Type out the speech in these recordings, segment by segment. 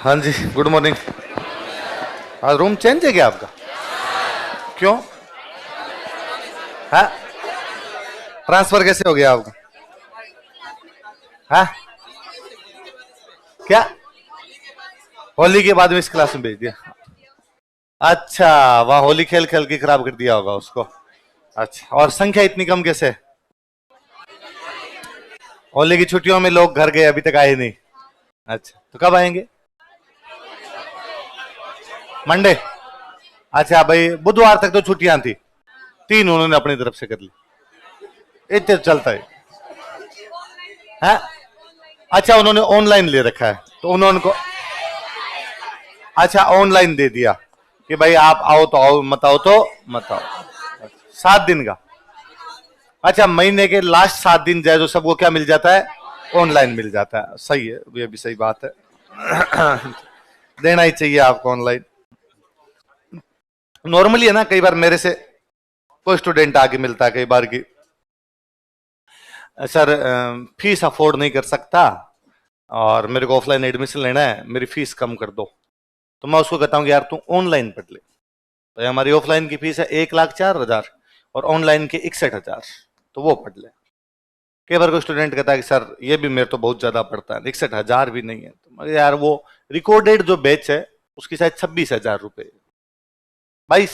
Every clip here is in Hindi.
हाँ जी, गुड मॉर्निंग। आज रूम चेंज है क्या आपका? क्यों? हाँ, ट्रांसफर कैसे हो गया आपका? हाँ, क्या? होली के बाद में इस क्लास में भेज दिया? अच्छा, वहां होली खेल खेल के खराब कर दिया होगा उसको। अच्छा, और संख्या इतनी कम कैसे? होली की छुट्टियों में लोग घर गए, अभी तक आए नहीं। अच्छा, तो कब आएंगे? मंडे। अच्छा भाई, बुधवार तक तो छुट्टियां थी, 3 उन्होंने अपनी तरफ से कर ली। इतने चलता है। हाँ? अच्छा, उन्होंने ऑनलाइन ले रखा है तो उन्होंने को अच्छा ऑनलाइन दे दिया कि भाई आप आओ तो आओ, मत आओ तो मत आओ। 7 दिन का? अच्छा, महीने के लास्ट 7 दिन जाए तो सबको क्या मिल जाता है? ऑनलाइन मिल जाता है। सही है, ये भी सही बात है। देना ही चाहिए आपको ऑनलाइन। नॉर्मली है ना, कई बार मेरे से कोई स्टूडेंट आके मिलता है कई बार की, सर फीस अफोर्ड नहीं कर सकता और मेरे को ऑफलाइन एडमिशन लेना है, मेरी फीस कम कर दो। तो मैं उसको कहता हूँ कि यार तू ऑनलाइन पढ़ ले। तो हमारी ऑफलाइन की फीस है 1,04,000 और ऑनलाइन की 61,000, तो वो पढ़ ले। कई बार कोई स्टूडेंट कहता है कि सर ये भी मेरे तो बहुत ज्यादा पड़ता है, 61,000 भी नहीं है। तो मगर यार वो रिकॉर्डेड जो बैच है उसकी शायद 26,000 रुपए, 22,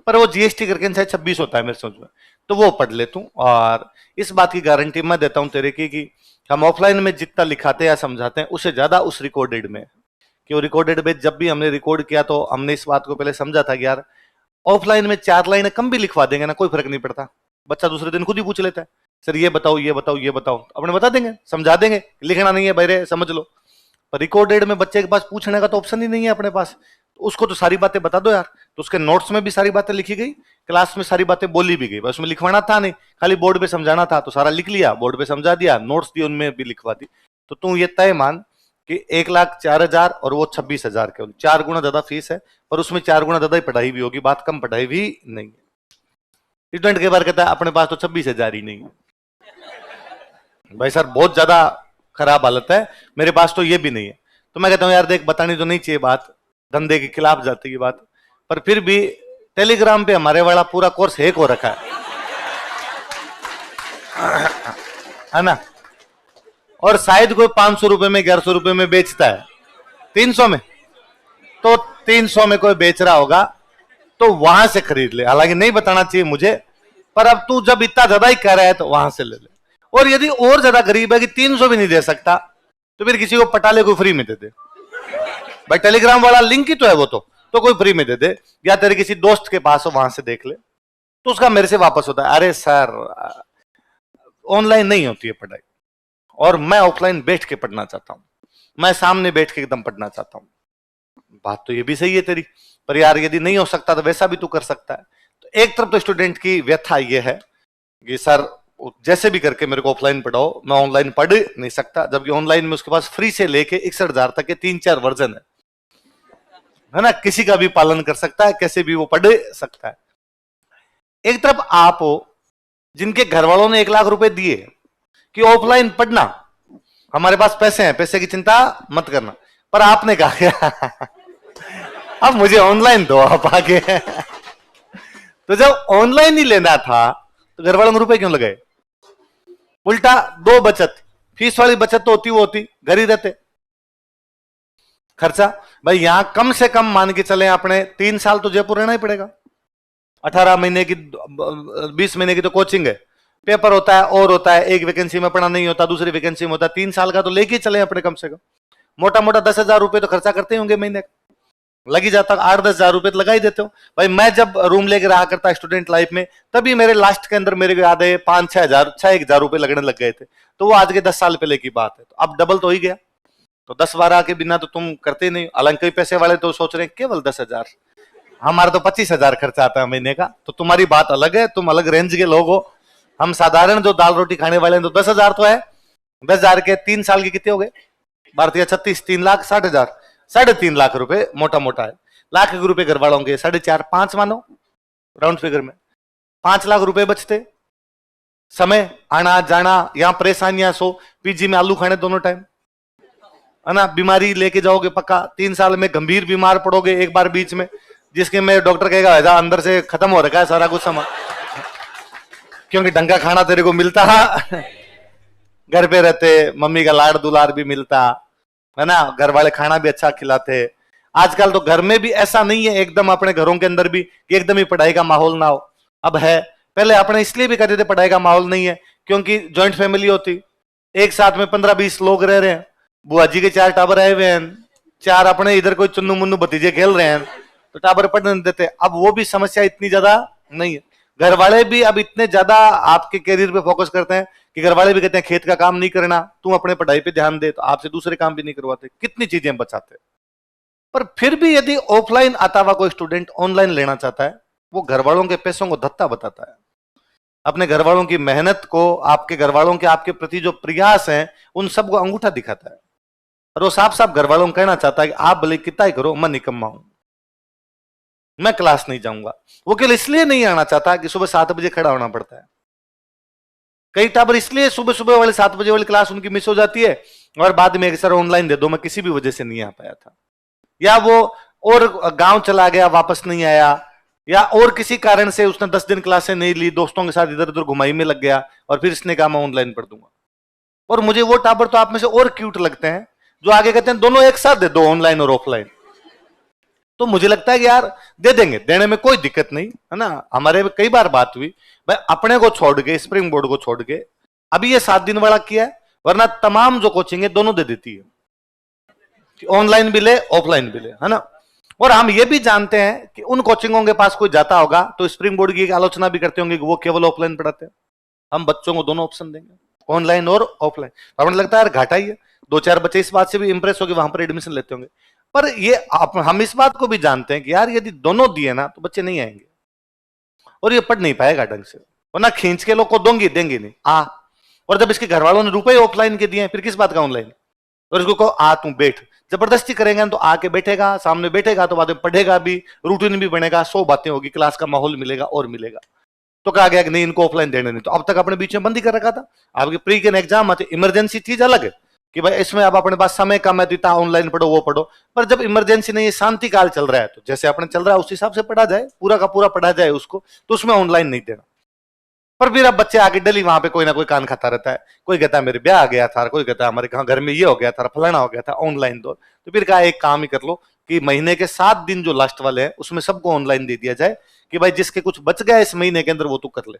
पर वो जीएसटी करके शायद 26 होता है मेरे समझ में। तो वो पढ़ ले तू, और इस बात की गारंटी मैं देता हूं तेरे की कि हम ऑफलाइन में जितना लिखाते हैं या समझाते हैं उससे ज्यादा उस रिकॉर्डेड में, कि वो रिकॉर्डेड बैच जब भी हमने रिकॉर्ड किया तो हमने इस बात को पहले समझा था कि यार ऑफलाइन में 4 लाइनें कम भी लिखवा देंगे ना, कोई फर्क नहीं पड़ता। बच्चा दूसरे दिन खुद ही पूछ लेता है, सर ये बताओ ये बताओ ये बताओ, अपने बता देंगे, समझा देंगे, लिखना नहीं है भाई, समझ लो। पर रिकॉर्डेड में बच्चे के पास पूछने का तो ऑप्शन ही नहीं है अपने पास, तो उसको तो सारी बातें बता दो यार। तो उसके नोट्स में भी सारी बातें लिखी गई, क्लास में सारी बातें बोली भी गई, बस उसमें लिखवाना था नहीं, खाली बोर्ड पे समझाना था। तो सारा लिख लिया, बोर्ड पे समझा दिया, नोट्स दिए उनमें भी लिखवा दी। तो तू ये तय मान कि 1,04,000 और वो 26,000 के 4 गुना ज्यादा फीस है, पर उसमें 4 गुना ज्यादा ही पढ़ाई भी होगी, बात कम पढ़ाई भी नहीं है। स्टूडेंट के बार कहता है अपने पास तो 26,000 ही नहीं है। भाई सर बहुत ज्यादा खराब हालत है, मेरे पास तो ये भी नहीं है। तो मैं कहता हूँ यार देख, बतानी तो नहीं चाहिए बात, धंधे के खिलाफ जाती है बात, पर फिर भी टेलीग्राम पे हमारे वाला पूरा कोर्स हैक हो रखा है ना? और शायद कोई 500 रुपए में 1100 रुपए में बेचता है, 300 में, तो 300 में कोई बेच रहा होगा तो वहां से खरीद ले। हालांकि नहीं बताना चाहिए मुझे, पर अब तू जब इतना ज्यादा ही कह रहा है तो वहां से ले ले। और यदि और ज्यादा गरीब है कि 300 भी नहीं दे सकता, तो फिर किसी को पटाले को फ्री में दे दे भाई, टेलीग्राम वाला लिंक ही तो है वो, तो कोई फ्री में दे दे, या तेरे किसी दोस्त के पास हो वहां से देख ले, तो उसका मेरे से वापस होता है, अरे सर ऑनलाइन नहीं होती है पढ़ाई, और मैं ऑफलाइन बैठ के पढ़ना चाहता हूं, मैं सामने बैठ के एकदम पढ़ना चाहता हूं। बात तो ये भी सही है तेरी, पर यार यदि नहीं हो सकता तो वैसा भी तू कर सकता है। तो एक तरफ तो स्टूडेंट की व्यथा ये है कि सर जैसे भी करके मेरे को ऑफलाइन पढ़ाओ, मैं ऑनलाइन पढ़ नहीं सकता, जबकि ऑनलाइन में उसके पास फ्री से लेके 61,000 तक के 3-4 वर्जन है ना, किसी का भी पालन कर सकता है, कैसे भी वो पढ़ सकता है। एक तरफ आप हो जिनके घर वालों ने 1,00,000 रुपए दिए कि ऑफलाइन पढ़ना, हमारे पास पैसे हैं, पैसे की चिंता मत करना, पर आपने कहा क्या अब मुझे ऑनलाइन दो आप आगे तो जब ऑनलाइन ही लेना था तो घर वालों को रुपए क्यों लगाए? उल्टा 2 बचत, फीस वाली बचत तो होती, वो होती, घर ही रहते। खर्चा भाई यहां कम से कम मान के चले अपने 3 साल तो जयपुर रहना ही पड़ेगा। 18 महीने की, 20 महीने की तो कोचिंग है, पेपर होता है और होता है, एक वैकेंसी में पढ़ा नहीं होता, दूसरी वैकेंसी में होता है, 3 साल का तो लेके चले अपने कम से कम। मोटा मोटा 10,000 रुपए तो खर्चा करते होंगे महीने, लगी जाता, 8-10 हजार रुपए तो लगा ही देते हो भाई। मैं जब रूम लेके रहा करता स्टूडेंट लाइफ में, तभी मेरे लास्ट के अंदर मेरे को याद है 5-6 हजार रुपए लगने लग गए थे, तो वो आज के 10 साल पहले की बात है, तो अब डबल तो ही गया। तो 10-12 के बिना तो तुम करते नहीं, हालांकि कई पैसे वाले तो सोच रहे हैं केवल 10,000, हमारा तो 25,000 खर्चा आता है महीने का। तो तुम्हारी बात अलग है, तुम अलग रेंज के लोग हो, हम साधारण जो दाल रोटी खाने वाले हैं, तो 10,000 तो है। 10,000 के 3 साल के कितने हो गए? भारतीय 36, 3,60,000, 3.5 लाख रुपए मोटा मोटा है। लाख रुपए घर वालों के 4.5, 5 मानो राउंड फिगर में, 5 लाख रुपए बचते। समय आना जाना, यहां परेशानियां, सो पीजी में आलू खाने दोनों टाइम, है ना, बीमारी लेके जाओगे पक्का, 3 साल में गंभीर बीमार पड़ोगे एक बार बीच में, जिसके में डॉक्टर कहेगा ऐसा अंदर से खत्म हो रखा है सारा कुछ सामान, क्योंकि ढंग का खाना तेरे को मिलता घर पे रहते, मम्मी का लाड़ दुलार भी मिलता है ना, घर वाले खाना भी अच्छा खिलाते। आजकल तो घर में भी ऐसा नहीं है एकदम, अपने घरों के अंदर भी कि एकदम ही पढ़ाई का माहौल ना हो, अब है। पहले अपने इसलिए भी कहते थे पढ़ाई का माहौल नहीं है क्योंकि ज्वाइंट फैमिली होती, एक साथ में 15-20 लोग रह रहे हैं, बुआ जी के 4 टाबर आए हुए हैं, 4 अपने इधर कोई चुन्नू मुन्नू भतीजे खेल रहे हैं, तो टाबर पढ़ने नहीं देते। अब वो भी समस्या इतनी ज्यादा नहीं है, घर वाले भी अब इतने ज्यादा आपके करियर पे फोकस करते हैं कि घर वाले भी कहते हैं खेत का काम नहीं करना, तुम अपने पढ़ाई पे ध्यान दे, तो आपसे दूसरे काम भी नहीं करवाते, कितनी चीजें बचाते। पर फिर भी यदि ऑफलाइन आता हुआ कोई स्टूडेंट ऑनलाइन लेना चाहता है, वो घर वालों के पैसों को धत्ता बताता है, अपने घर वालों की मेहनत को, आपके घर वालों के आपके प्रति जो प्रयास हैं उन सबको अंगूठा दिखाता है, और वो साफ साफ घर वालों को कहना चाहता है कि आप भले कितना ही करो, मैं निकम्मा हूं, मैं क्लास नहीं जाऊंगा। वो केवल इसलिए नहीं आना चाहता कि सुबह 7 बजे खड़ा होना पड़ता है, कई टाबर इसलिए सुबह सुबह वाले 7 बजे वाली क्लास उनकी मिस हो जाती है और बाद में सर ऑनलाइन दे दो, मैं किसी भी वजह से नहीं आ पाया था, या वो और गांव चला गया वापस नहीं आया, या और किसी कारण से उसने 10 दिन क्लासें नहीं ली, दोस्तों के साथ इधर उधर घुमाई में लग गया और फिर इसने कहा मैं ऑनलाइन पढ़ दूंगा। और मुझे वो टाबर तो आप में से और क्यूट लगते हैं जो आगे कहते हैं दोनों एक साथ दे दो, ऑनलाइन और ऑफलाइन। तो मुझे लगता है कि यार दे देंगे, देने में कोई दिक्कत नहीं है ना। हमारे कई बार बात हुई, भाई अपने को छोड़ के, स्प्रिंग बोर्ड को छोड़ के अभी ये 7 दिन वाला किया है, वरना तमाम जो कोचिंग है दोनों दे देती है, ऑनलाइन भी ले ऑफलाइन भी ले, है ना। और हम ये भी जानते हैं कि उन कोचिंगों के पास कोई जाता होगा तो स्प्रिंग बोर्ड की आलोचना भी करते होंगे कि वो केवल ऑफलाइन पढ़ाते हैं। हम बच्चों को दोनों ऑप्शन देंगे, ऑनलाइन और ऑफलाइन। तो हमें लगता है यार घाटा ही है, 2-4 बच्चे इस बात से भी इंप्रेस होकर वहां पर एडमिशन लेते होंगे। पर ये हम इस बात को भी जानते हैं कि यार यदि दोनों दिए ना तो बच्चे नहीं आएंगे और ये पढ़ नहीं पाएगा ढंग से, वरना खींच के लोग को देंगे नहीं आ। और जब इसके घर वालों ने रुपए ऑफलाइन के दिए फिर किस बात का ऑनलाइन, और इसको कहो आ तू बैठ, जबरदस्ती करेंगे तो आके बैठेगा, सामने बैठेगा तो बाद में पढ़ेगा भी, रूटीन भी बनेगा, 100 बातें होगी, क्लास का माहौल मिलेगा और मिलेगा। तो कहा गया कि नहीं इनको ऑफलाइन देने नहीं, तो अब तक अपने बीच में बंद ही कर रखा था। आपके प्री के एग्जाम आते, इमरजेंसी चीज अलग है कि भाई इसमें अब अपने पास समय कम है तो इतना ऑनलाइन पढ़ो वो पढ़ो, पर जब इमरजेंसी नहीं है, शांति काल चल रहा है, तो जैसे अपने चल रहा है उस हिसाब से पढ़ा जाए, पूरा का पूरा पढ़ा जाए उसको, तो उसमें ऑनलाइन नहीं देना। पर फिर अब बच्चे आगे डली वहां पे कोई ना कोई कान खाता रहता है, कोई कहता है मेरे ब्याह आ गया था, कोई कहता है हमारे घर में ये हो गया था, फलाना हो गया था, ऑनलाइन दो। तो फिर कहा एक काम ही कर लो कि महीने के 7 दिन जो लास्ट वाले हैं उसमें सबको ऑनलाइन दे दिया जाए, कि भाई जिसके कुछ बच गया इस महीने के अंदर वो तू कर ले।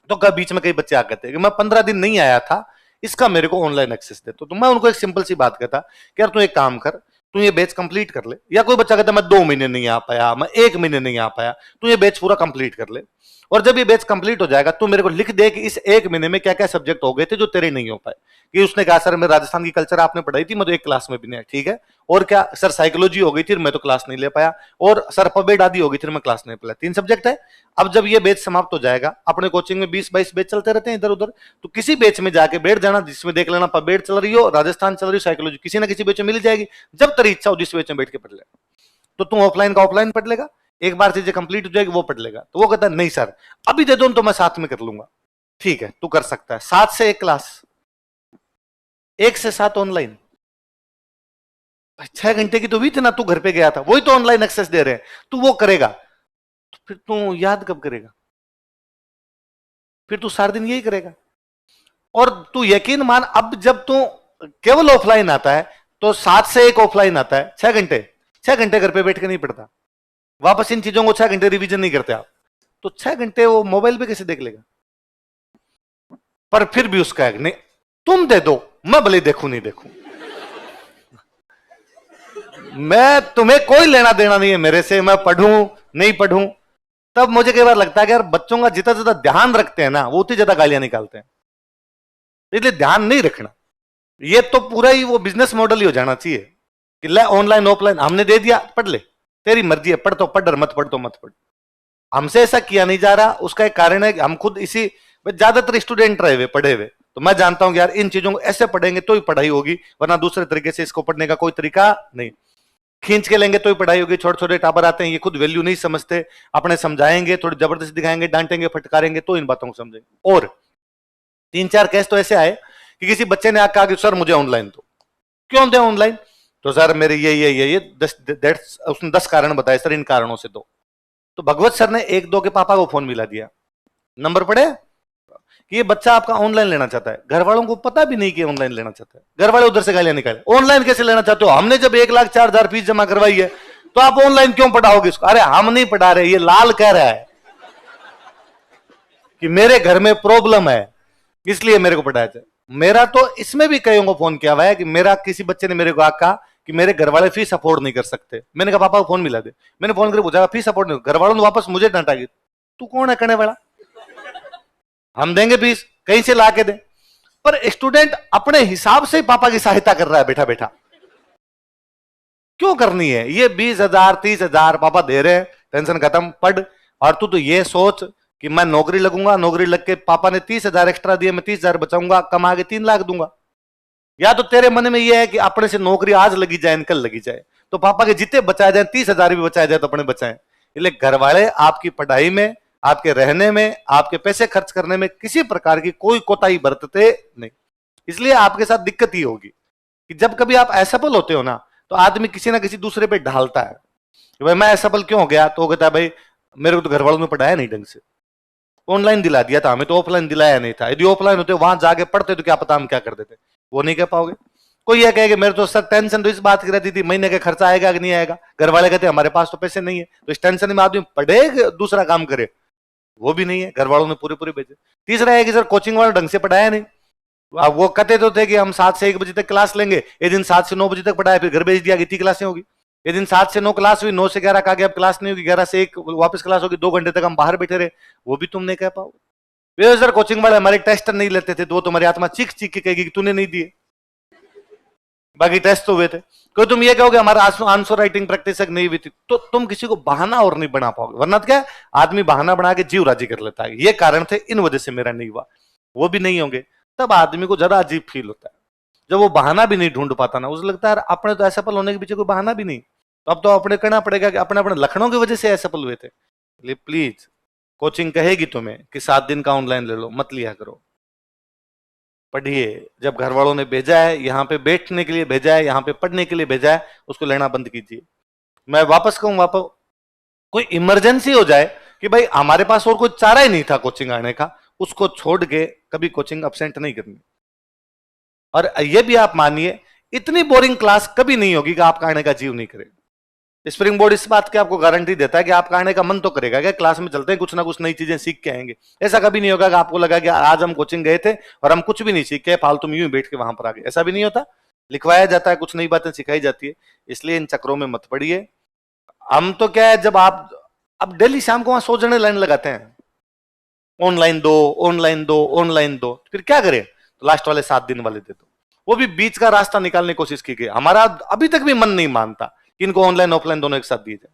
तो कभी बीच में कई बच्चे आ कहते हैं कि मैं 15 दिन नहीं आया था, इसका मेरे को ऑनलाइन एक्सेस दे। तो मैं उनको एक सिंपल सी बात कहता कि यार तू एक काम कर, तू ये बैच कंप्लीट कर ले। या कोई बच्चा कहता मैं 2 महीने नहीं आ पाया, मैं 1 महीने नहीं आ पाया, तू ये बैच पूरा कंप्लीट कर ले, और जब ये बैच कंप्लीट हो जाएगा तू मेरे को लिख दे कि इस 1 महीने में क्या क्या सब्जेक्ट हो गए थे जो तेरे नहीं हो पाए। कि उसने कहा सर मैं राजस्थान की कल्चर आपने पढ़ाई थी, मैं तो एक क्लास में भी नहीं, ठीक है। और क्या सर साइकोलॉजी हो गई थी, मैं तो क्लास नहीं ले पाया, और सर पबेड आदि हो गई थी, मैं क्लास नहीं पाया, 3 सब्जेक्ट है। अब जब ये बैच समाप्त हो जाएगा, अपने कोचिंग में 20-22 बैच चलते रहते हैं इधर उधर, तो किसी बैच में जाके बैठ जाना जिसमें देख लेना पबेड चल रही हो, राजस्थान चल रही हो, साइकोलॉजी किसी ना किसी बैच में मिल जाएगी, जब तेरी इच्छा हो जिस बैच में बैठ के पढ़ ले। तो तू ऑफलाइन का ऑफलाइन पढ़ लेगा, एक बार चीजें कंप्लीट हो जाएगी वो पढ़ लेगा। तो वो कहता है नहीं सर अभी दे दो तो मैं साथ में कर लूंगा। ठीक है तू कर सकता है, 7 से 1 क्लास, 1 से 7 ऑनलाइन, 6 घंटे की तो हुई थी ना, तू घर पे गया था, वही तो ऑनलाइन एक्सेस दे रहे हैं, तू वो करेगा तो फिर तू याद कब करेगा, फिर तू सारा दिन यही करेगा। और तू यकीन मान अब जब तू केवल ऑफलाइन आता है तो 7 से 1 ऑफलाइन आता है, 6 घंटे घर पे बैठ के नहीं पढ़ता, वापस इन चीजों को 6 घंटे रिवीजन नहीं करते आप, तो 6 घंटे वो मोबाइल पे कैसे देख लेगा। पर फिर भी उसका है नहीं तुम दे दो, मैं भले देखूं नहीं देखूं, मैं तुम्हें कोई लेना देना नहीं है मेरे से, मैं पढ़ूं नहीं पढ़ूं। तब मुझे कई बार लगता है कि यार बच्चों का जितना ज्यादा ध्यान रखते हैं ना वो उतनी ज्यादा गालियां निकालते हैं, इसलिए ध्यान नहीं रखना। ये तो पूरा ही वो बिजनेस मॉडल ही हो जाना चाहिए कि ले ऑनलाइन ऑफलाइन हमने दे दिया पढ़ ले, तेरी मर्जी है, पढ़ तो पढ़, मत पढ़ तो मत पढ़। हमसे ऐसा किया नहीं जा रहा, उसका एक कारण है कि हम खुद इसी ज्यादातर स्टूडेंट रहे हुए पढ़े हुए, तो मैं जानता हूं कि यार इन चीजों को ऐसे पढ़ेंगे तो ही पढ़ाई होगी, वरना दूसरे तरीके से इसको पढ़ने का कोई तरीका नहीं। खींच के लेंगे तो ही पढ़ाई होगी। छोटे छोटे टाबर आते हैं, ये खुद वैल्यू नहीं समझते, अपने समझाएंगे, थोड़ी जबरदस्ती दिखाएंगे, डांटेंगे, फटकारेंगे तो इन बातों को समझेंगे। और 3-4 केस तो ऐसे आए कि किसी बच्चे ने आकर कहा कि सर मुझे ऑनलाइन दो, क्यों दें ऑनलाइन? तो सर मेरे ये 10 उसने 10 कारण बताए सर, इन कारणों से दो। तो भगवत सर ने 1-2 के पापा को फोन मिला दिया, नंबर पड़े कि ये बच्चा आपका ऑनलाइन लेना चाहता है। घर वालों को पता भी नहीं कि ऑनलाइन लेना चाहता है। घर वाले उधर से गालियां निकाले, ऑनलाइन कैसे लेना चाहते हो? हमने जब 1,04,000 फीस जमा करवाई है तो आप ऑनलाइन क्यों पढ़ाओगे इसको? अरे हम नहीं पढ़ा रहे, ये लाल कह रहा है कि मेरे घर में प्रॉब्लम है इसलिए मेरे को पढ़ाया जाए। मेरा तो इसमें भी कईयों को फोन किया हुआ है कि मेरा किसी बच्चे ने मेरे को कहा कि मेरे घर वाले फीस अफोर्ड नहीं कर सकते। मैंने कहा पापा को फोन मिला दे। मैंने फोन करके पूछा फीस अफोर्ड नहीं, घर वालों ने वापस मुझे डांटा कि तू कौन है करने वाला, हम देंगे फीस कहीं से ला के दे। पर स्टूडेंट अपने हिसाब से पापा की सहायता कर रहा है बैठा बैठा, क्यों करनी है? ये 20,000 30,000 पापा दे रहे हैं, टेंशन खत्म, पढ़। और तू तो ये सोच कि मैं नौकरी लगूंगा, नौकरी लग के पापा ने 30,000 एक्स्ट्रा दिए, मैं 30,000 बचाऊंगा, कमा के 3 लाख दूंगा। या तो तेरे मन में यह है कि अपने से नौकरी आज लगी जाए कल लगी जाए, तो पापा के जितने बचाए जाए 30,000 भी बचाए जाए तो अपने बचाएं। इसलिए घर वाले आपकी पढ़ाई में, आपके रहने में, आपके पैसे खर्च करने में किसी प्रकार की कोई कोताही बरतते नहीं। इसलिए आपके साथ दिक्कत ही होगी कि जब कभी आप असफल होते हो ना, तो आदमी किसी ना किसी दूसरे पे ढालता है कि भाई मैं असफल क्यों हो गया, तो वो कहता है भाई मेरे को तो घर वालों ने पढ़ाया नहीं ढंग से, ऑनलाइन दिला दिया था, हमें तो ऑफलाइन दिलाया नहीं था। यदि ऑफलाइन होते वहां जाके पढ़ते तो क्या पता हम क्या कर देते, वो नहीं कह पाओगे। कोई यह कहेगा मेरे तो सर टेंशन तो इस बात की रहती थी महीने का खर्चा आएगा कि नहीं आएगा, घर वाले कहते हमारे पास तो पैसे नहीं है, तो इस टेंशन में आदमी पढ़े दूसरा काम करे, वो भी नहीं है, घर वालों ने पूरे पूरे भेजे। तीसरा है कि सर कोचिंग वाले ढंग से पढ़ाया नहीं, अब वो कहते तो थे कि हम 7 से 1 बजे तक क्लास लेंगे, एक दिन 7 से 9 बजे तक पढ़ाया, फिर घर भेज दिया, कितनी क्लासें होगी? एक दिन 7 से 9 क्लास हुई, 9 से 11 कहा गया अब क्लास नहीं होगी, 11 से 1 वापस क्लास होगी, 2 घंटे तक हम बाहर बैठे रहे, वो भी तुम नहीं कह पाओगे। सर कोचिंग वाले हमारे टेस्ट नहीं लेते थे, तो वो तुम्हारी आत्मा चीख चीख के कहेगी कि तूने नहीं दिए, बाकी टेस्ट तो हुए थे। कोई तुम ये कहोगे हमारा आंसर राइटिंग प्रैक्टिस नहीं हुई थी, तो तुम किसी को बहाना और नहीं बना पाओगे। वरना क्या आदमी बहाना बना के जीव राजी कर लेता है, ये कारण थे इन वजह से मेरा नहीं हुआ, वो भी नहीं होंगे, तब आदमी को जरा अजीब फील होता है जब वो बहाना भी नहीं ढूंढ पाता ना, उसे लगता है अपने तो असफल होने के पीछे कोई बहाना भी नहीं, तो अब तो अपने कहना पड़ेगा कि अपने अपने लक्षणों की वजह से असफल हुए थे। प्लीज कोचिंग कहेगी तुम्हें कि 7 दिन का ऑनलाइन ले लो, मत लिया करो, पढ़िए। जब घर वालों ने भेजा है यहाँ पे बैठने के लिए भेजा है, यहाँ पे पढ़ने के लिए भेजा है, उसको लेना बंद कीजिए। मैं वापस कहूँ, वापस कोई इमरजेंसी हो जाए कि भाई हमारे पास और कोई चारा ही नहीं था कोचिंग आने का, उसको छोड़ के कभी कोचिंग अब्सेंट नहीं करनी। और ये भी आप मानिए इतनी बोरिंग क्लास कभी नहीं होगी कि आपका आने का जीव नहीं करे। स्प्रिंग बोर्ड इस बात की आपको गारंटी देता है कि आपका आने का मन तो करेगा कि क्लास में चलते हैं कुछ ना कुछ नई चीजें सीख के आएंगे। ऐसा कभी नहीं होगा कि आपको लगा कि आज हम कोचिंग गए थे और हम कुछ भी नहीं सीख के फालतू में यूं ही बैठ के वहां पर आ गए, ऐसा भी नहीं होता। लिखवाया जाता है, कुछ नई बातें सिखाई जाती है, इसलिए इन चक्रों में मत पड़िए। हम तो क्या है, जब आप अब डेली शाम को वहां 100 जने लाइन लगाते हैं, ऑनलाइन दो ऑनलाइन दो ऑनलाइन दो, फिर क्या करें? तो लास्ट वाले 7 दिन वाले दे दो, वो भी बीच का रास्ता निकालने की कोशिश की गई। हमारा अभी तक भी मन नहीं मानता कि इनको ऑनलाइन ऑफलाइन दोनों एक साथ दिए जाए।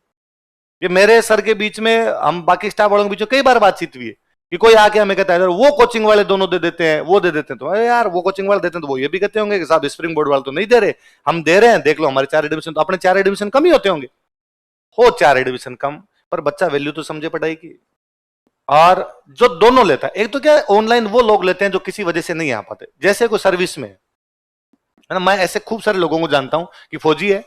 ये मेरे सर के बीच में, हम बाकी स्टाफ वालों के बीच में कई बार बातचीत हुई है कि कोई आके हमें कहता है वो कोचिंग वाले दोनों दे देते हैं, वो दे देते हैं, तो अरे यार वो कोचिंग वाले देते हैं तो वो ये भी कहते होंगे कि साहब स्प्रिंग बोर्ड वाले तो नहीं दे रहे, हम दे रहे हैं, देख लो हमारे 4 एडमिशन, तो अपने 4 एडमिशन कम ही होते होंगे, हो 4 एडमिशन कम, पर बच्चा वैल्यू तो समझे पढ़ाई की। और जो दोनों लेता है, एक तो क्या ऑनलाइन वो लोग लेते हैं जो किसी वजह से नहीं आ पाते, जैसे कोई सर्विस में है ना। मैं ऐसे खूब सारे लोगों को जानता हूं कि फौजी है,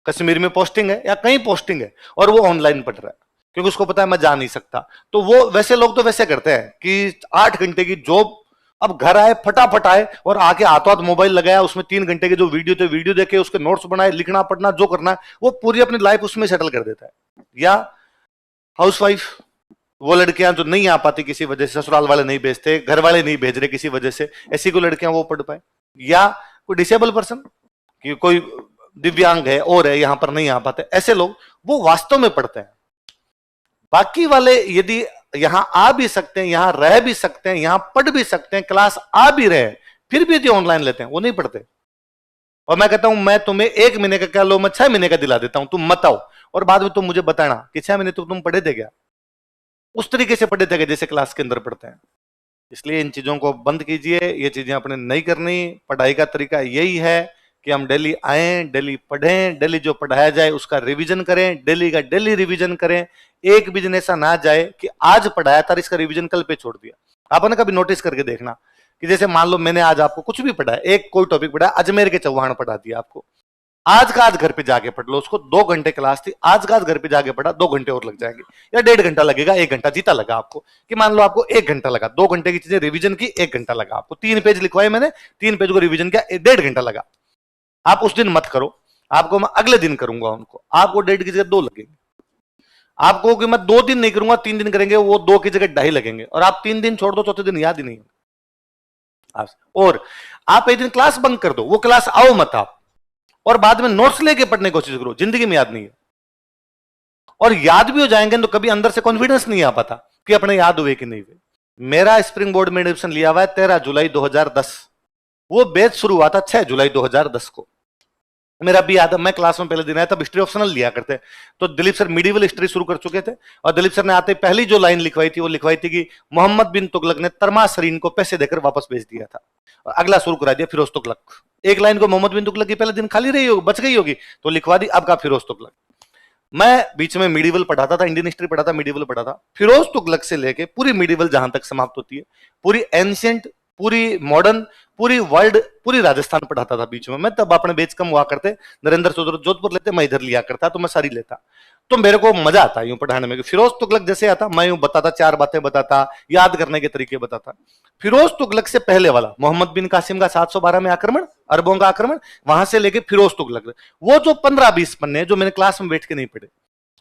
कश्मीर में पोस्टिंग है या कहीं पोस्टिंग है, और वो ऑनलाइन पढ़ रहा है क्योंकि उसको पता है मैं जा नहीं सकता। तो वो वैसे लोग तो वैसे करते हैं कि 8 घंटे की जॉब, अब घर आए फटाफट आए और आके हाथों हाथ मोबाइल लगाया, उसमें 3 घंटे के जो वीडियो थे वीडियो देखे, उसके नोट्स बनाए, लिखना पढ़ना जो करना है वो पूरी अपनी लाइफ उसमें सेटल कर देता है। या हाउसवाइफ, वो लड़कियां जो नहीं आ पाती किसी वजह से, ससुराल वाले नहीं भेजते, घर वाले नहीं भेज रहे किसी वजह से, ऐसी कोई लड़कियां वो पढ़ पाए। या कोई डिसेबल पर्सन, कि कोई दिव्यांग है और है, यहां पर नहीं आ पाते, ऐसे लोग वो वास्तव में पढ़ते हैं। बाकी वाले यदि यहां आ भी सकते हैं, यहां रह भी सकते हैं, यहां पढ़ भी सकते हैं, क्लास आ भी रहे, फिर भी यदि ऑनलाइन लेते हैं वो नहीं पढ़ते। और मैं कहता हूं मैं तुम्हें 1 महीने का क्या लो, मैं 6 महीने का दिला देता हूं, तुम मत आओ और बाद में तुम मुझे बताना कि 6 महीने तो तुम पढ़े थे क्या, उस तरीके से पढ़े थे जैसे क्लास के अंदर पढ़ते हैं। इसलिए इन चीजों को बंद कीजिए, ये चीजें अपने नहीं करनी। पढ़ाई का तरीका यही है कि हम डेली आए, डेली पढ़ें, डेली जो पढ़ाया जाए उसका रिवीजन करें, डेली का डेली रिवीजन करें। एक भी दिन ऐसा ना जाए कि आज पढ़ाया था इसका रिवीजन कल पे छोड़ दिया। आपने कभी नोटिस करके देखना कि जैसे मान लो मैंने आज आपको कुछ भी पढ़ाया, एक कोई टॉपिक पढ़ाया, अजमेर के चौहान पढ़ा दिया आपको, आज का आज घर पे जाके पढ़ लो उसको। 2 घंटे क्लास थी, आज का आज घर पे जाके पढ़ा, 2 घंटे और लग जाएंगे, या 1.5 घंटा लगेगा, 1 घंटा जीता लगा आपको। कि मान लो आपको 1 घंटा लगा, 2 घंटे की चीजें रिवीजन की, 1 घंटा लगा आपको। 3 पेज लिखवाए मैंने, 3 पेज को रिवीजन किया, 1.5 घंटा लगा। आप उस दिन मत करो, आपको मैं अगले दिन करूंगा उनको, आपको 1.5 की जगह 2 लगेंगे। आपको कि मैं 2 दिन नहीं करूंगा, 3 दिन करेंगे, वो 2 की जगह 2.5 लगेंगे, और आप 3 दिन छोड़ दो, चौथे दिन याद ही नहीं होगा। और आप एक दिन क्लास बंक कर दो, वो क्लास आओ मत आप, और बाद में नोट्स लेके पढ़ने की कोशिश करो, जिंदगी में याद नहीं है। और याद भी हो जाएंगे तो कभी अंदर से कॉन्फिडेंस नहीं आ पाता कि अपने याद हुए कि नहीं हुए। मेरा स्प्रिंग बोर्ड में एडमिशन लिया हुआ है 13 जुलाई 2010, वो बैच शुरू हुआ था 6 जुलाई 2010 को। मेरा भी याद है, मैं क्लास में पहले दिन आया, तब हिस्ट्री ऑप्शनल लिया करते, तो दिलीप सर मिडिवल हिस्ट्री शुरू कर चुके थे, और दिलीप सर ने आते पहली जो लाइन लिखवाई थी, वो लिखवाई थी कि मोहम्मद बिन तुगलक ने तरमा सरीन को पैसे देकर वापस भेज दिया था, और अगला शुरू करा दिया फिरोज तुगलक। एक लाइन को मोहम्मद बिन तुगलक की पहले दिन खाली रही होगी, बच गई होगी, तो लिखवा दी अब का फिरोज तुगलक। मैं बीच में मिडिवल पढ़ाता था, इंडियन हिस्ट्री पढ़ाता, मिडिवल पढ़ाता। फिरोज तुगलक से लेके पूरी मिडिवल जहां तक समाप्त होती है, पूरी एंशियंट, पूरी मॉडर्न, पूरी वर्ल्ड, पूरी राजस्थान पढ़ाता था बीच में। मैं तब अपने बेच कम हुआ करते, नरेंद्र चौधरी जोधपुर लेते, मैं इधर लिया करता, तो मैं सारी लेता। तो मेरे को मजा आता यूं पढ़ाने में। फिरोज तुगलक जैसे आता, मैं यूं बताता, 4 बातें बताता, याद करने के तरीके बताता। फिरोज तुगलक से पहले वाला मोहम्मद बिन कासिम का 712 में आक्रमण, अरबों का आक्रमण, वहां से लेके फिरोज तुगलक, वो जो 15-20 पन्ने जो मैंने क्लास में बैठ के नहीं पढ़े,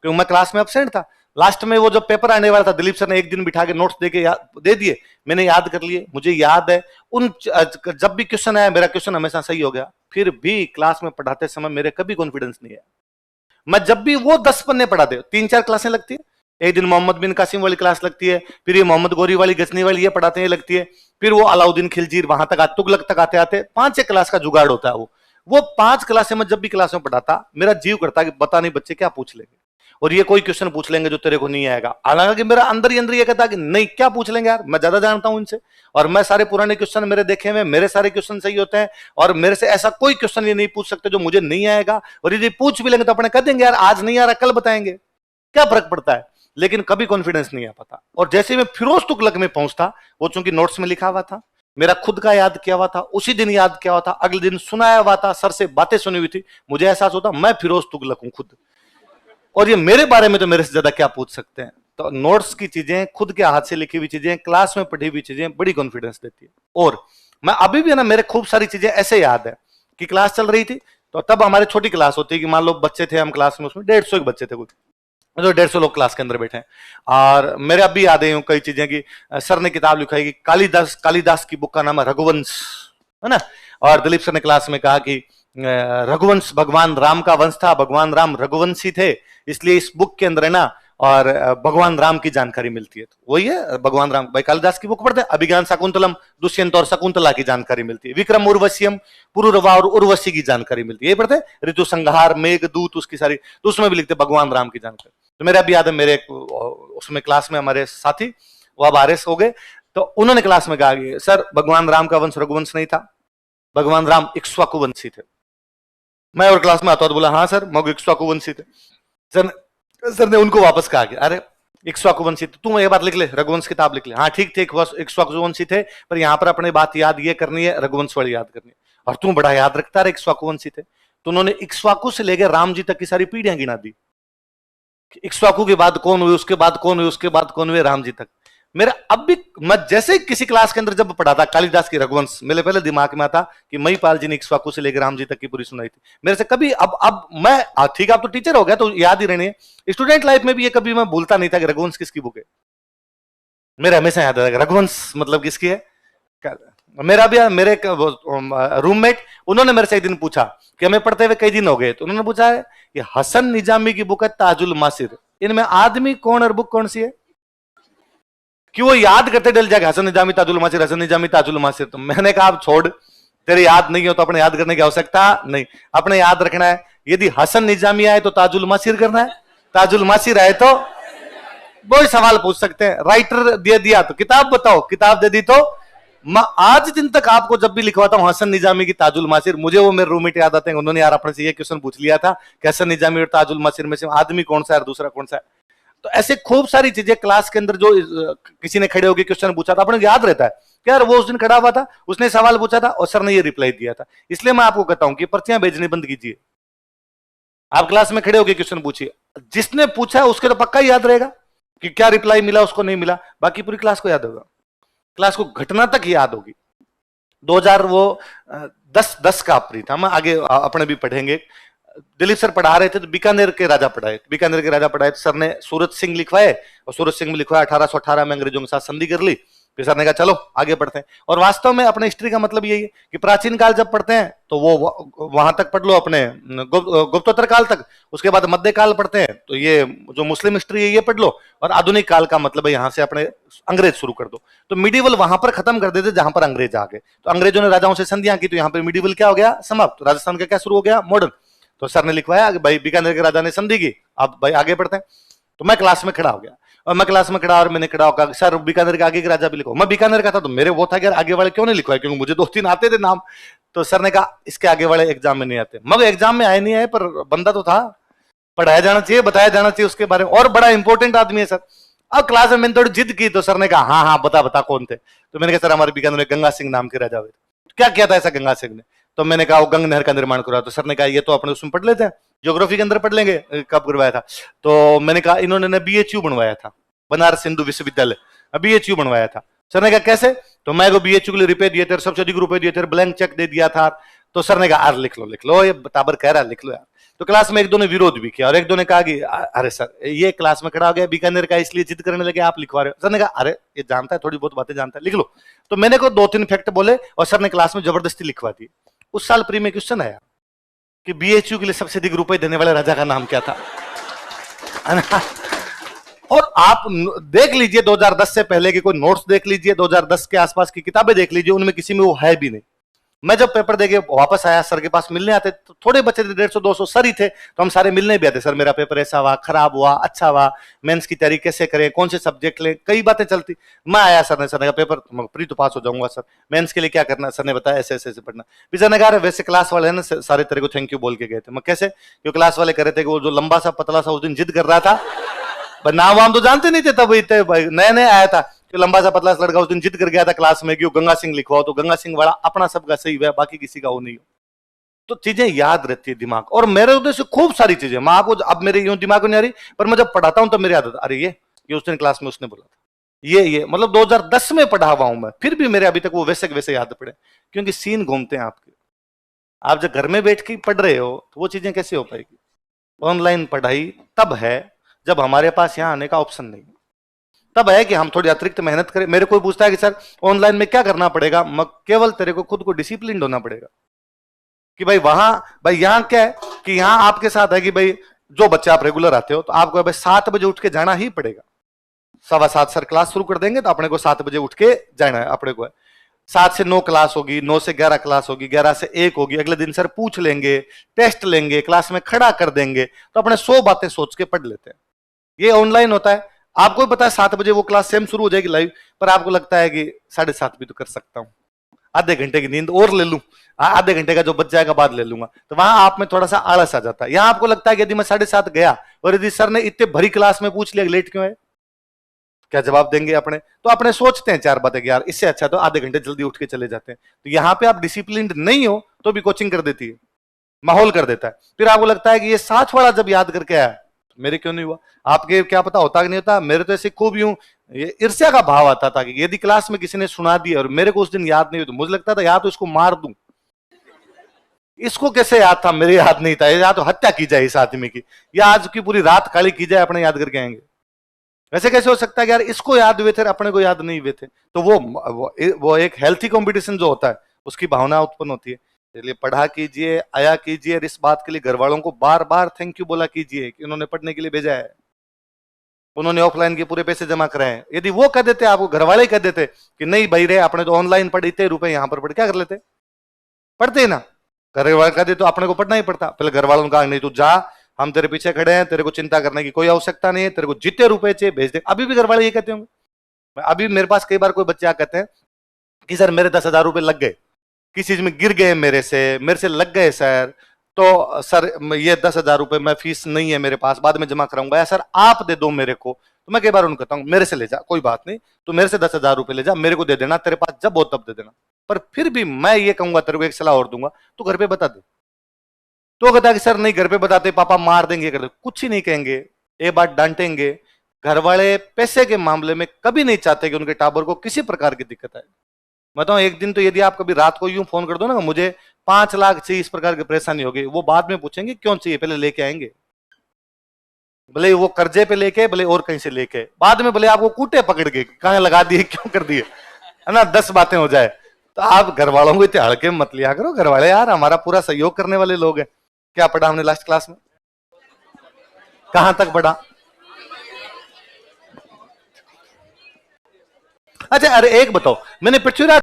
क्योंकि मैं क्लास में एब्सेंट था। लास्ट में वो जब पेपर आने वाला था, दिलीप सर ने एक दिन बिठा के नोट्स दे दिए, मैंने याद कर लिए, मुझे याद है। जब भी क्वेश्चन आया, मेरा क्वेश्चन हमेशा सही हो गया। फिर भी क्लास में पढ़ाते समय मेरे कभी कॉन्फिडेंस नहीं है। मैं जब भी वो 10 पन्ने पढ़ाते, 3-4 क्लासें लगती है, एक दिन मोहम्मद बिन कासिम वाली क्लास लगती है, फिर ये मोहम्मद गोरी वाली, गजनी वाली ये पढ़ाते हैं लगती है, फिर वो अलाउद्दीन खिलजी वहां तक तुगलक तक आते आते 5-6 क्लास का जुगाड़ होता है। वो 5 क्लासें मैं जब भी क्लास में पढ़ाता, मेरा जीव करता कि बता नहीं बच्चे क्या पूछ लेंगे, और ये कोई क्वेश्चन पूछ लेंगे जो तेरे को नहीं आएगा। हालांकि मेरा अंदर ही अंदर ये कहता कि नहीं, क्या पूछ लेंगे यार, मैं ज्यादा जानता हूं इनसे, और मैं सारे पुराने क्वेश्चन मेरे देखे हुए, मेरे सारे क्वेश्चन सही होते हैं, और मेरे से ऐसा कोई क्वेश्चन ये नहीं पूछ सकते जो मुझे नहीं आएगा, और यदि पूछ भी लेंगे तो अपने कह देंगे यार आज नहीं आ रहा, कल बताएंगे, क्या फर्क पड़ता है। लेकिन कभी कॉन्फिडेंस नहीं आ पाता। और जैसे मैं फिरोज तुगलक में पहुंचता, वो चूंकि नोट्स में लिखा हुआ था, मेरा खुद का याद किया हुआ था, उसी दिन याद किया हुआ था, अगले दिन सुनाया हुआ था, सर से बातें सुनी हुई थी, मुझे एहसास होता मैं फिरोज तुगलक हूं खुद, और ये मेरे बारे में तो मेरे से ज्यादा क्या पूछ सकते हैं। तो नोट्स की चीजें, खुद के हाथ से लिखी हुई चीजें, क्लास में पढ़ी हुई चीजें बड़ी कॉन्फिडेंस देती है। और मैं अभी भी ना, मेरे खूब सारी चीजें ऐसे याद है कि क्लास चल रही थी, तो तब हमारे छोटी क्लास होती है कि मान लो बच्चे थे हम क्लास में, उसमें 150 बच्चे थे कुछ, तो 150 लोग क्लास के अंदर बैठे हैं। और मेरे अब भी याद है कई चीजें कि सर ने किताब लिखाई कि कालिदास की बुक का नाम है रघुवंश, है ना, और दिलीप सर ने क्लास में कहा कि रघुवंश भगवान राम का वंश था, भगवान राम रघुवंशी थे, इसलिए इस बुक के अंदर है ना, और भगवान राम की जानकारी मिलती है। तो वही है भगवान राम, भाई कालिदास की बुक पढ़ते हैं, अभिज्ञान शाकुंतलम, दुष्यंत और शकुंतला की जानकारी मिलती है, विक्रम उर्वशियम, पुरुरवा और उर्वशी की जानकारी मिलती है, ये पढ़ते हैं, ऋतु संहार, मेघदूत, उसकी सारी, तो उसमें भी लिखते भगवान राम की जानकारी। तो मेरा भी याद है, मेरे उसमें क्लास में हमारे साथी वो अब आरएस हो गए, तो उन्होंने क्लास में कहा कि सर भगवान राम का वंश रघुवंश नहीं था, भगवान राम इक्ष्वाकु वंशी थे। मैं और क्लास में आता तो बोला हाँ सर मैं इक्ष्वाकु वंशी थे। सर ने उनको वापस कहा कि अरे इक्ष्वाकु वंशी थे, तू ये बात लिख ले, रघुवंश किताब लिख ले। हाँ ठीक थे, इक्ष्वाकु वंशी थे, पर यहाँ पर अपने बात याद ये करनी है, रघुवंश वाली याद करनी है, और तू बड़ा याद रखता रहे इक्ष्वाकु वंशी थे। तो उन्होंने इक्ष्वाकु से लेकर राम जी तक की सारी पीढ़ियां गिना दी, इक्ष्वाकु के बाद कौन हुए, उसके बाद कौन हुए, उसके बाद कौन हुए, राम जी तक। मेरा अब भी, मैं जैसे ही किसी क्लास के अंदर जब पढ़ाता कालिदास की रघुवंश, मेरे पहले दिमाग में आता कि महिपाल जी ने इक्ष्वाकु से लेकर राम जी तक की पूरी सुनाई थी। मेरे से कभी अब मैं ठीक है, अब तो टीचर हो गया तो याद ही रहने, स्टूडेंट लाइफ में भी ये कभी मैं भूलता नहीं था कि रघुवंश किसकी बुक है, मेरे हमेशा याद आता रघुवंश मतलब किसकी है। मेरा भी मेरे रूममेट, उन्होंने मेरे से एक दिन पूछा कि हमें पढ़ते हुए कई दिन हो गए, तो उन्होंने पूछा है कि हसन निजामी की बुक है ताजुल मासिर, इनमें आदमी कौन और बुक कौन सी है, कि वो याद करते डल जाएगा हसन निजामी ताजुल मासिर, हसन निजामी ताजुल मासिर। तो मैंने कहा आप छोड़, तेरे याद नहीं हो तो अपने याद करने की आवश्यकता नहीं, अपने याद रखना है, यदि हसन निजामी आए तो ताजुल मासिर करना है, ताजुल मासिर आए तो वही सवाल पूछ सकते हैं, राइटर दे दिया तो किताब बताओ, किताब दे दी तो। मैं आज दिन तक आपको जब भी लिखवाता हूं हसन निजामी की ताजुल मासिर, मुझे वो मेरे रूममेट याद आते हैं, उन्होंने यार अपने से ये क्वेश्चन पूछ लिया था कि हसन निजामी और ताजुल मासिर में से आदमी कौन सा है और दूसरा कौन सा है। तो ऐसे खूब सारी चीजें क्लास के अंदर जो किसी ने खड़े होकर क्वेश्चन पूछा था, अपने याद रहता है कि यार वो उस दिन खड़ा हुआ था, उसने सवाल पूछा था और सर ने ये रिप्लाई दिया था। इसलिए मैं आपको कहता हूं कि पर्चियां भेजनी बंद कीजिए। आप क्लास में खड़े होकर क्वेश्चन पूछिए, जिसने पूछा है उसके तो पक्का ही याद रहेगा कि क्या रिप्लाई मिला, उसको नहीं मिला, बाकी पूरी क्लास को याद होगा, क्लास को घटना तक याद होगी। 2000 वो 10 का अप्रैल था, मैं आगे अपने भी पढ़ेंगे। दिलीप सर पढ़ा रहे थे तो बीकानेर के राजा पढ़ाए, बीकानेर के राजा पढ़ाए तो सर ने सूरज सिंह लिखवाए, और सूरज सिंह में लिखवाया 1818 में अंग्रेजों के साथ संधि कर ली। फिर सर ने कहा चलो आगे पढ़ते हैं। और वास्तव में अपने हिस्ट्री का मतलब यही है कि प्राचीन काल जब पढ़ते हैं तो वो वहां तक पढ़ लो, अपने गुप्तोत्तर काल तक, उसके बाद मध्य काल पढ़ते हैं तो ये जो मुस्लिम हिस्ट्री है ये पढ़ लो, और आधुनिक काल का मतलब है यहां से अपने अंग्रेज शुरू कर दो। तो मिडिवल वहां पर खत्म कर देते जहां पर अंग्रेज आ गए, तो अंग्रेजों ने राजाओं से संधियां की, तो यहां पर मिडिवल क्या हो गया, समाप्त। राजस्थान का क्या शुरू हो गया, मॉडर्न। तो सर ने लिखवाया कि भाई बीकानेर के राजा ने संधि की, अब भाई आगे पढ़ते हैं। तो मैं क्लास में खड़ा हो गया, और मैं क्लास में खड़ा और मैंने खड़ा होकर सर बीकानेर के आगे के राजा भी लिखो। मैं बीकानेर का था तो मेरे वो था कि आगे वाले क्यों नहीं लिखवाए, क्योंकि मुझे 2-3 आते थे नाम। तो सर ने कहा इसके आगे वाले एग्जाम में नहीं आते। मगर एग्जाम में आए नहीं आए, पर बंदा तो था, पढ़ाया जाना चाहिए, बताया जाना चाहिए उसके बारे में, और बड़ा इंपॉर्टेंट आदमी है सर। अब क्लास में मैंने थोड़ी जिद की तो सर ने कहा हाँ हाँ बता बता कौन थे। तो मैंने कहा सर हमारे बीकानेर में गंगा सिंह नाम के राजा हुए। क्या किया था ऐसा गंगा सिंह ने? तो मैंने कहा वो गंग नहर का निर्माण करवाया। तो सर ने कहा ये तो अपने उसमें पढ़ लेते हैं, ज्योग्राफी के अंदर पढ़ लेंगे कब करवाया था। तो मैंने कहा इन्होंने BHU बनवाया था, बनारस हिंदू विश्वविद्यालय, BHU बनवाया था। सर ने कहा कैसे? तो मैं को BHU के लिए रुपए दिए थे, सबसे अधिक रुपए दिए थे, ब्लैंक चेक दे दिया था। तो सर ने कहा यार लिख लो, ये बराबर कह रहा है लिख लो यार। तो क्लास में एक दो ने विरोध भी किया, और एक दो ने कहा कि अरे सर ये क्लास में खड़ा हो गया बीकानेर का, इसलिए जिद करने लगे आप लिखवा रहे हो। सर ने कहा अरे ये जानता है, थोड़ी बहुत बातें जानता है, लिख लो। तो मैंने को 2-3 फैक्ट बोले और सर ने क्लास में जबरदस्ती लिखवा दी। उस साल प्री में क्वेश्चन आया कि BHU के लिए सबसे अधिक रुपए देने वाले राजा का नाम क्या था। और आप देख लीजिए 2010 से पहले के कोई नोट्स देख लीजिए, 2010 के आसपास की किताबें देख लीजिए, उनमें किसी में वो है भी नहीं। मैं जब पेपर देके वापस आया, सर के पास मिलने आते तो थोड़े बच्चे थे, 150-200 सर ही थे, तो हम सारे मिलने भी आते। सर मेरा पेपर ऐसा हुआ, खराब हुआ, अच्छा हुआ, मेंस की तैयारी कैसे करें, कौन से सब्जेक्ट लें, कई बातें चलती। मैं आया, सर ने कहा पेपर प्री तो पास हो जाऊंगा सर, मेंस के लिए क्या करना? सर ने बताया ऐसे ऐसे पढ़ना। फिर सर ने कहा वैसे क्लास वाले है ना सारे तेरे को थैंक यू बोल के गए थे। मैं कैसे? क्योंकि क्लास वाले कह रहे थे कि वो जो लंबा सा पतला सा उस दिन जिद कर रहा था, नाम वाम तो जानते नहीं थे तब, नया नया आया था, कि लंबा सा पतला सा लड़का उस दिन जिद कर गया था क्लास में कि वो गंगा सिंह लिखवाओ। तो गंगा सिंह वाला अपना सबका सही हुआ, बाकी किसी का वो नहीं हो। तो चीजें याद रहती है दिमाग। और मेरे उधर से खूब सारी चीजें मैं आपको, अब मेरे यूं दिमाग में नहीं आ रही, पर मैं जब पढ़ाता हूं तब मेरी आदत, अरे ये उस दिन क्लास में उसने बोला था, ये मतलब 2010 में पढ़ा हुआ हूं मैं, फिर भी मेरे अभी तक वो वैसे वैसे याद पड़े, क्योंकि सीन घूमते हैं आपके। आप जब घर में बैठ के पढ़ रहे हो तो वो चीजें कैसे हो पाएगी? ऑनलाइन पढ़ाई तब है जब हमारे पास यहां आने का ऑप्शन नहीं, तब है कि हम थोड़ी अतिरिक्त मेहनत करें। मेरे कोई पूछता है कि सर ऑनलाइन में क्या करना पड़ेगा, केवल तेरे को खुद को डिसिप्लिन होना पड़ेगा कि भाई वहां, भाई यहां क्या है कि यहां आपके साथ है कि भाई जो बच्चे आप रेगुलर आते हो तो आपको भाई 7 बजे उठ के जाना ही पड़ेगा। 7:15 सर क्लास शुरू कर देंगे तो अपने को 7 बजे उठ के जाना है। अपने को 7 से 9 क्लास होगी, 9 से 11 क्लास होगी, 11 से 1 होगी, अगले दिन सर पूछ लेंगे, टेस्ट लेंगे, क्लास में खड़ा कर देंगे, तो अपने 100 बातें सोच के पढ़ लेते हैं। ये ऑनलाइन होता है, आपको भी पता है 7 बजे वो क्लास सेम शुरू हो जाएगी लाइव, पर आपको लगता है कि 7:30 भी तो कर सकता हूं, आधे घंटे की नींद और ले लूं, आधे घंटे का जो बच जाएगा बाद ले लूंगा। तो वहां आप में थोड़ा सा आलस आ जाता है। यहां आपको लगता है कि यदि मैं 7:30 गया और यदि सर ने इतने भरी क्लास में पूछ लिया लेट क्यों है, क्या जवाब देंगे अपने? तो अपने सोचते हैं 4 बातें कि यार इससे अच्छा तो आधे घंटे जल्दी उठ के चले जाते हैं। तो यहां पे आप डिसिप्लिन नहीं हो तो भी कोचिंग कर देती है, माहौल कर देता है। फिर आपको लगता है कि ये 7 वाला जब याद करके आया तो मेरे क्यों नहीं हुआ? आपके क्या पता होता कि नहीं होता। मेरे तो ऐसे खूब यूं ईर्ष्या का भाव आता था कि यदि क्लास में किसी ने सुना दिया और मेरे को उस दिन याद नहीं हुई तो मुझे लगता था या तो इसको मार दूं, इसको कैसे याद था, मेरे याद नहीं था, या तो हत्या की जाए इस आदमी की, या आज की पूरी रात काली की जाए, अपने याद करके आएंगे। वैसे कैसे हो सकता है कि यार इसको याद हुए थे अपने को याद नहीं हुए थे? तो वो एक हेल्थी कंपटीशन जो होता है उसकी भावना उत्पन्न होती है। इसलिए पढ़ा कीजिए, आया कीजिए, इस बात के लिए घर वालों को बार बार थैंक यू बोला कीजिए कि उन्होंने पढ़ने के लिए भेजा है, उन्होंने ऑफलाइन के पूरे पैसे जमा कराए हैं। यदि वो कह देते, आपको घर वाले कह देते कि नहीं भाई रे अपने तो ऑनलाइन पढ़े, इतने रुपए यहाँ पर पढ़, क्या कर लेते? पढ़ते ना। घर वाले कह दे तो अपने को पढ़ना ही पड़ता। पहले घर वालों ने कहा नहीं तू जा, हम तेरे पीछे खड़े हैं, तेरे को चिंता करने की कोई आवश्यकता नहीं है, तेरे को जितने रुपए चाहिए भेज दे। अभी भी घर वाले ये कहते होंगे। अभी मेरे पास कई बार कोई बच्चे कहते हैं कि सर मेरे 10,000 रुपए लग गए, किसी चीज में गिर गए, मेरे से लग गए सर, तो सर ये 10,000 रुपए मैं फीस नहीं है मेरे पास, बाद में जमा कराऊंगा, या सर आप दे दो मेरे को, तो मैं कई बार उनको कहता हूँ मेरे से ले जा, कोई बात नहीं, तो मेरे से 10,000 रुपए ले जा, मेरे को दे देना, तेरे पास जब हो तब दे देना। पर फिर भी मैं ये कहूंगा, तेरे को एक सलाह और दूंगा, तो घर पे बता दे। तो कहता है कि सर नहीं, घर पे बताते पापा मार देंगे, कर दे। कुछ ही नहीं कहेंगे, एक बात डांटेंगे। घर वाले पैसे के मामले में कभी नहीं चाहते कि उनके टाबर को किसी प्रकार की दिक्कत आए। बताओ, एक दिन तो यदि आप कभी रात को यूं फोन कर दो ना, मुझे 5 लाख चाहिए, इस प्रकार की परेशानी होगी, वो बाद में पूछेंगे क्यों चाहिए, पहले लेके आएंगे। भले वो कर्जे पे लेके, भले और कहीं से लेके, बाद में भले आपको कूटे पकड़ के कहां लगा दिए, क्यों कर दिए, है ना, 10 बातें हो जाए। तो आप घर वालों को इतने हड़के मत लिया करो। घर वाले यार हमारा पूरा सहयोग करने वाले लोग हैं। क्या पढ़ा हमने लास्ट क्लास में, कहां तक पढ़ा? अच्छा, अरे एक बताओ, मैंने पृथ्वीराज